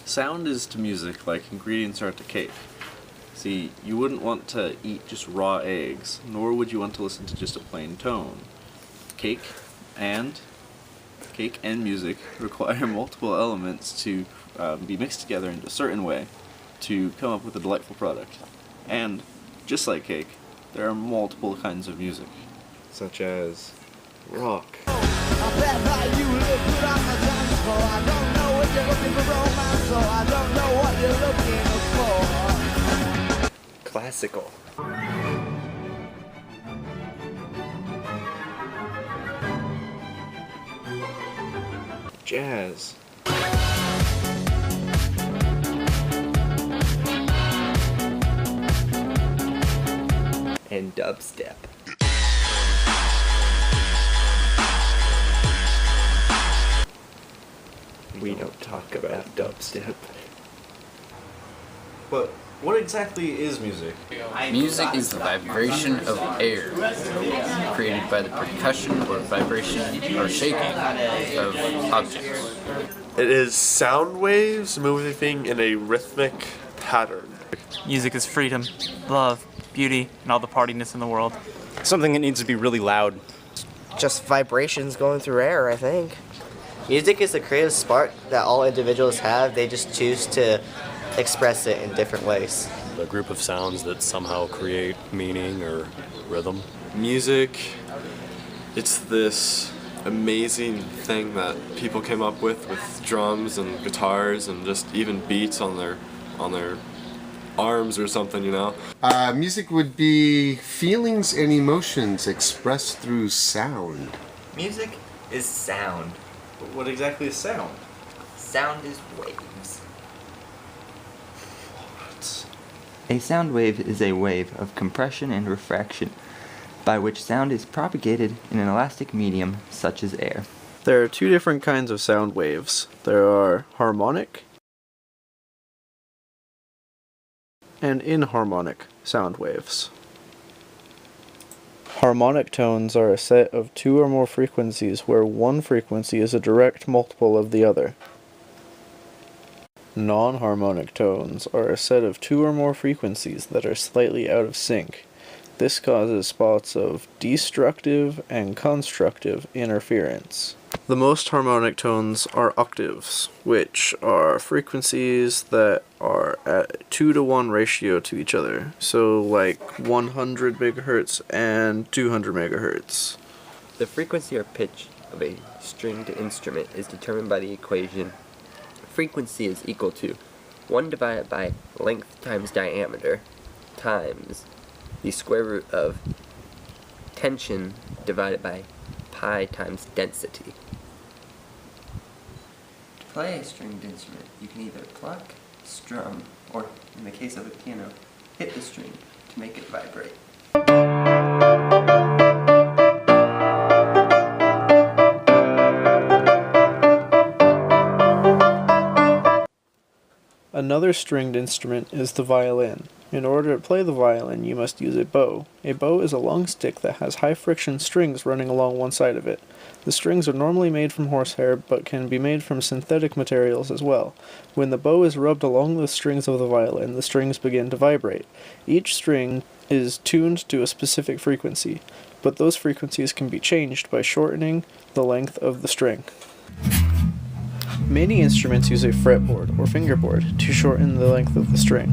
Sound is to music like ingredients are to cake. See, you wouldn't want to eat just raw eggs, nor would you want to listen to just a plain tone. Cake and music require multiple elements to be mixed together in a certain way to come up with a delightful product. And, just like cake, there are multiple kinds of music, such as rock, classical, jazz, and dubstep. We don't talk about dubstep. But what exactly is music? Music is the vibration of air created by the percussion or vibration or shaking of objects. It is sound waves moving in a rhythmic pattern. Music is freedom, love, beauty, and all the partiness in the world. Something that needs to be really loud. Just vibrations going through air, I think. Music is the creative spark that all individuals have. They just choose to express it in different ways. A group of sounds that somehow create meaning or rhythm. Music, it's this amazing thing that people came up with drums and guitars and just even beats on their arms or something, you know? Music would be feelings and emotions expressed through sound. Music is sound. But what exactly is sound? Sound is waves. A sound wave is a wave of compression and refraction, by which sound is propagated in an elastic medium such as air. There are two different kinds of sound waves. There are harmonic and inharmonic sound waves. Harmonic tones are a set of two or more frequencies where one frequency is a direct multiple of the other. Non-harmonic tones are a set of two or more frequencies that are slightly out of sync. This causes spots of destructive and constructive interference. The most harmonic tones are octaves, which are frequencies that are at a 2-to-1 ratio to each other. So like 100 megahertz and 200 megahertz. The frequency or pitch of a stringed instrument is determined by the equation frequency is equal to 1 divided by length times diameter times the square root of tension divided by pi times density. To play a stringed instrument, you can either pluck, strum, or, in the case of a piano, hit the string to make it vibrate. Another stringed instrument is the violin. In order to play the violin, you must use a bow. A bow is a long stick that has high-friction strings running along one side of it. The strings are normally made from horsehair, but can be made from synthetic materials as well. When the bow is rubbed along the strings of the violin, the strings begin to vibrate. Each string is tuned to a specific frequency, but those frequencies can be changed by shortening the length of the string. Many instruments use a fretboard or fingerboard to shorten the length of the string.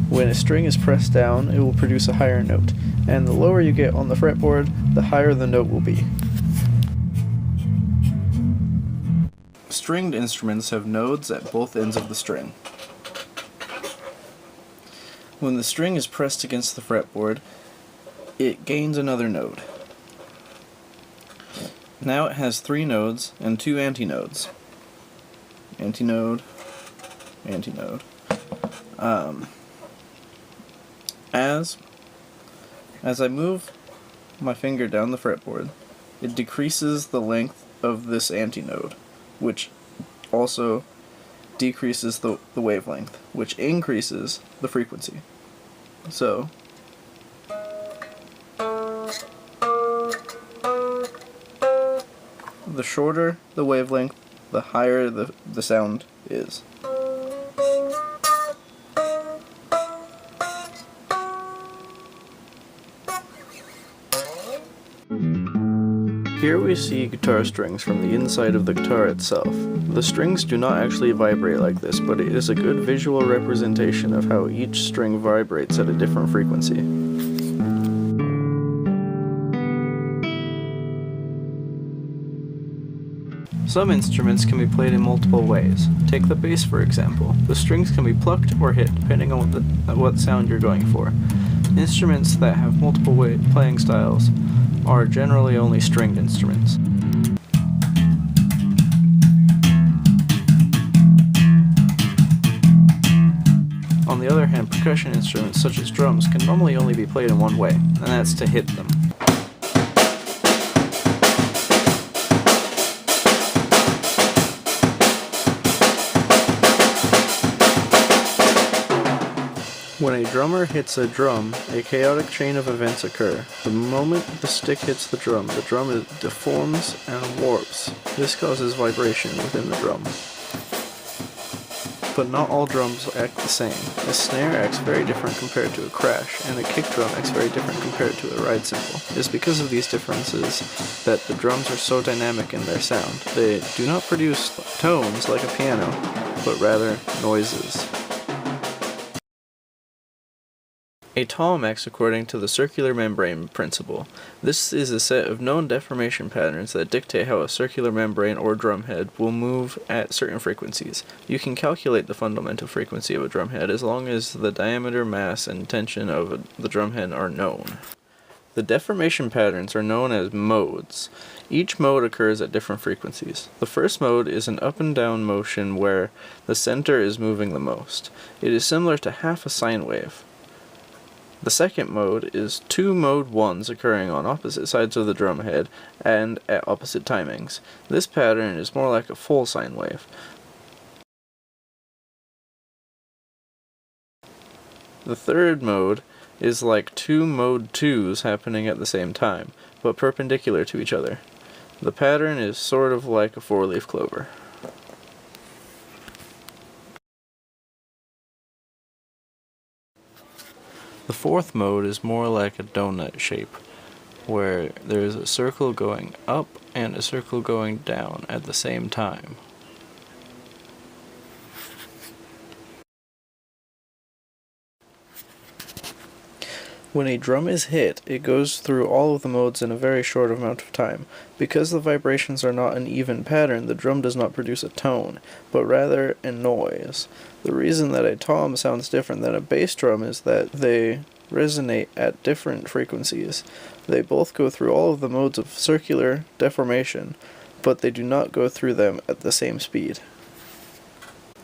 When a string is pressed down, it will produce a higher note, and the lower you get on the fretboard, the higher the note will be. Stringed instruments have nodes at both ends of the string. When the string is pressed against the fretboard, it gains another node. Now it has 3 nodes and 2 antinodes. Antinode, antinode. As I move my finger down the fretboard, it decreases the length of this antinode, which also decreases the wavelength, which increases the frequency. So, the shorter the wavelength, the higher the sound is. Here we see guitar strings from the inside of the guitar itself. The strings do not actually vibrate like this, but it is a good visual representation of how each string vibrates at a different frequency. Some instruments can be played in multiple ways. Take the bass for example. The strings can be plucked or hit depending on what sound you're going for. Instruments that have multiple playing styles are generally only stringed instruments. On the other hand, percussion instruments such as drums can normally only be played in one way, and that's to hit them. When a drummer hits a drum, a chaotic chain of events occur. The moment the stick hits the drum deforms and warps. This causes vibration within the drum. But not all drums act the same. A snare acts very different compared to a crash, and a kick drum acts very different compared to a ride cymbal. It is because of these differences that the drums are so dynamic in their sound. They do not produce tones like a piano, but rather noises. A tom acts according to the circular membrane principle. This is a set of known deformation patterns that dictate how a circular membrane or drumhead will move at certain frequencies. You can calculate the fundamental frequency of a drumhead as long as the diameter, mass, and tension of the drumhead are known. The deformation patterns are known as modes. Each mode occurs at different frequencies. The first mode is an up and down motion where the center is moving the most. It is similar to half a sine wave. The second mode is two mode 1s occurring on opposite sides of the drum head and at opposite timings. This pattern is more like a full sine wave. The third mode is like two mode 2s happening at the same time, but perpendicular to each other. The pattern is sort of like a four-leaf clover. The fourth mode is more like a donut shape, where there is a circle going up and a circle going down at the same time. When a drum is hit, it goes through all of the modes in a very short amount of time. Because the vibrations are not an even pattern, the drum does not produce a tone, but rather a noise. The reason that a tom sounds different than a bass drum is that they resonate at different frequencies. They both go through all of the modes of circular deformation, but they do not go through them at the same speed.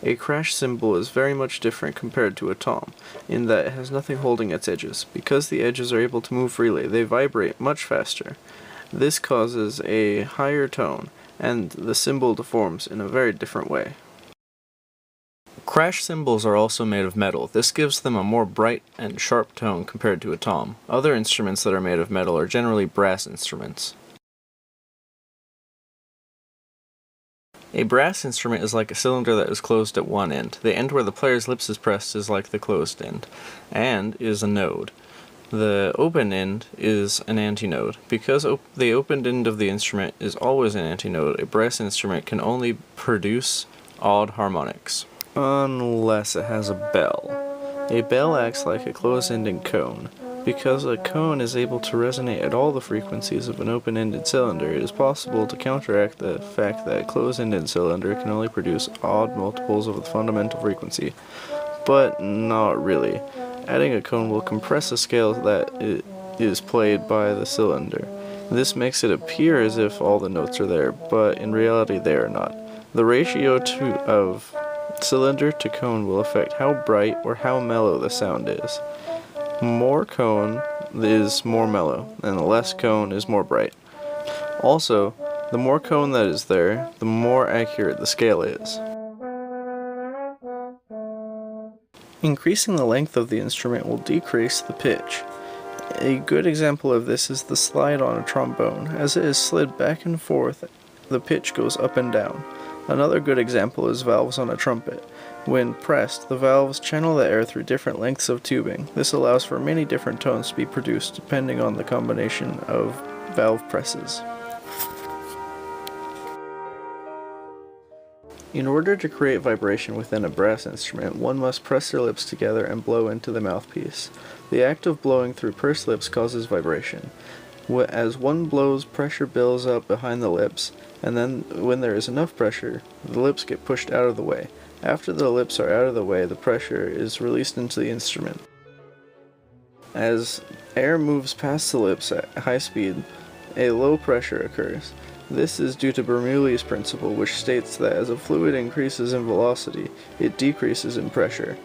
A crash cymbal is very much different compared to a tom, in that it has nothing holding its edges. Because the edges are able to move freely, they vibrate much faster. This causes a higher tone, and the cymbal deforms in a very different way. Crash cymbals are also made of metal. This gives them a more bright and sharp tone compared to a tom. Other instruments that are made of metal are generally brass instruments. A brass instrument is like a cylinder that is closed at one end. The end where the player's lips is pressed is like the closed end, and is a node. The open end is an antinode. Because the opened end of the instrument is always an antinode, a brass instrument can only produce odd harmonics. Unless it has a bell. A bell acts like a closed-ended cone. Because a cone is able to resonate at all the frequencies of an open-ended cylinder, it is possible to counteract the fact that a closed-ended cylinder can only produce odd multiples of the fundamental frequency. But not really. Adding a cone will compress the scale that is played by the cylinder. This makes it appear as if all the notes are there, but in reality they are not. The ratio of cylinder to cone will affect how bright or how mellow the sound is. More cone is more mellow, and less cone is more bright. Also, the more cone that is there, the more accurate the scale is. Increasing the length of the instrument will decrease the pitch. A good example of this is the slide on a trombone. As it is slid back and forth, the pitch goes up and down. Another good example is valves on a trumpet. When pressed, the valves channel the air through different lengths of tubing. This allows for many different tones to be produced depending on the combination of valve presses. In order to create vibration within a brass instrument, one must press their lips together and blow into the mouthpiece. The act of blowing through pursed lips causes vibration. As one blows, pressure builds up behind the lips, and then when there is enough pressure, the lips get pushed out of the way. After the lips are out of the way, the pressure is released into the instrument. As air moves past the lips at high speed, a low pressure occurs. This is due to Bernoulli's principle, which states that as a fluid increases in velocity, it decreases in pressure.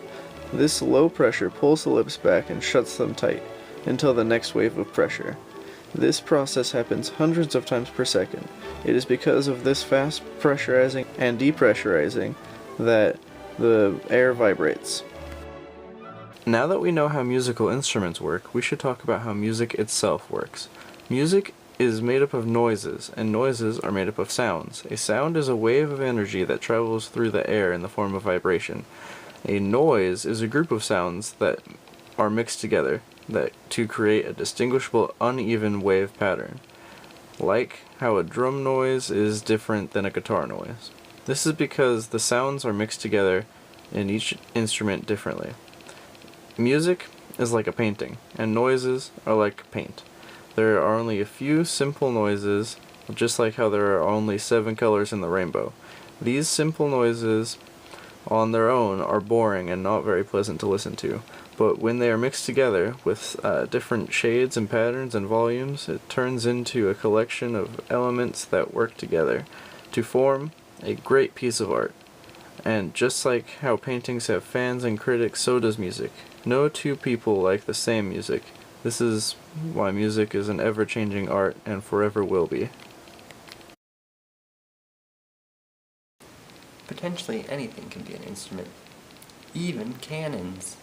This low pressure pulls the lips back and shuts them tight until the next wave of pressure. This process happens hundreds of times per second. It is because of this fast pressurizing and depressurizing that the air vibrates. Now that we know how musical instruments work, we should talk about how music itself works. Music is made up of noises, and noises are made up of sounds. A sound is a wave of energy that travels through the air in the form of vibration. A noise is a group of sounds that are mixed together to create a distinguishable uneven wave pattern, like how a drum noise is different than a guitar noise. This is because the sounds are mixed together in each instrument differently. Music is like a painting, and noises are like paint. There are only a few simple noises, just like how there are only 7 colors in the rainbow. These simple noises on their own are boring and not very pleasant to listen to, but when they are mixed together with different shades and patterns and volumes, it turns into a collection of elements that work together to form a great piece of art. And just like how paintings have fans and critics, so does music. No two people like the same music. This is why music is an ever-changing art and forever will be. Potentially anything can be an instrument, even cannons.